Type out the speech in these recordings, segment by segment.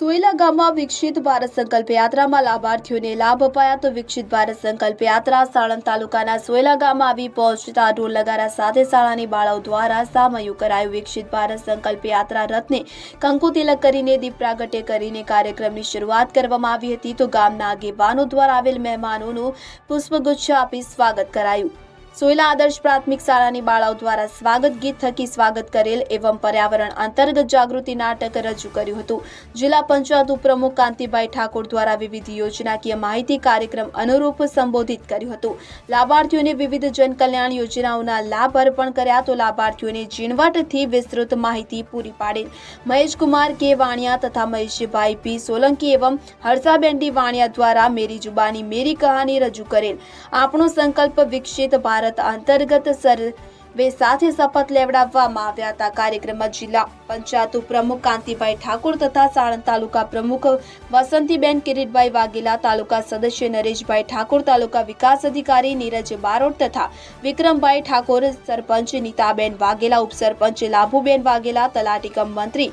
સોયલા ગામમાં વિકસિત ભારત સંકલ્પ યાત્રામાં લાભાર્થીઓને લાભ અપાયા તો વિકસિત ભારત સંકલ્પ યાત્રા સાણંદ તાલુકાના સોયલા ગામમાં આવી પહોંચતા ઢોલ નગારા સાથે શાળાની બાળાઓ દ્વારા સામયું કરાયું। વિકસિત ભારત સંકલ્પ યાત્રા રથને કંકુ તિલક કરીને દીપ પ્રાગટ્ય કરીને કાર્યક્રમની શરૂઆત કરવામાં આવી હતી તો ગામના આગેવાનો દ્વારા આવેલ મહેમાનોનું પુષ્પગુચ્છ આપી સ્વાગત કરાયું। સોયલા આદર્શ પ્રાથમિક શાળાની બાળાઓ દ્વારા સ્વાગત ગીત થકી સ્વાગત કરેલ એવં પર્યાવરણ અંતર્ગત જાગૃતિ નાટક રજૂ કર્યું હતું। જિલ્લા પંચાયત ઉપપ્રમુખ કાંતિભાઈ ઠાકોર દ્વારા વિવિધ યોજનાકીય માહિતી કાર્યક્રમ અનુરૂપ સંબોધિત કર્યું હતું। લાભાર્થીઓને વિવિધ જનકલ્યાણ યોજનાઓના લાભ અર્પણ કર્યા તો લાભાર્થીઓને ઝીણવટથી વિસ્તૃત માહિતી પૂરી પાડેલ મહેશકુમાર કે વાણિયા તથા મહેશભાઈ પી સોલંકી એવં હર્ષાબેન ડી વાણિયા દ્વારા મેરી જુબાની મેરી કહાની રજૂ કરેલ। આપણો સંકલ્પ વિકસિત ભારત અંતર્ગત સર્વે સાથે શપથ લેવડાવવામાં આવ્યા હતા। કાર્યક્રમમાં જિલ્લા પંચાયત પ્રમુખ કાંતિભાઈ ઠાકોર તથા સાણંદ તાલુકા પ્રમુખ વસંતીબેન કિરીટભાઈ વાઘેલા, તાલુકા સદસ્ય નરેશભાઈ ઠાકોર, તાલુકા વિકાસ અધિકારી નીરજ બારોટ તથા વિક્રમભાઈ ઠાકોર, સરપંચ નીતાબેન વાઘેલા, ઉપસરપંચ લાભુબેન વાઘેલા, તલાટી કમ મંત્રી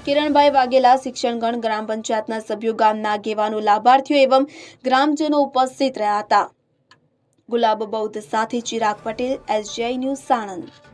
કિરણભાઈ વાઘેલા, શિક્ષણગણ, ગ્રામ પંચાયતના સભ્યો, ગામના આગેવાનો, લાભાર્થીઓ એવં ગ્રામજનો ઉપસ્થિત રહ્યા હતા। ગુલાબ બૌદ્ધ સાથે ચિરાગ પટેલ, SJI ન્યૂઝ, સાણંદ।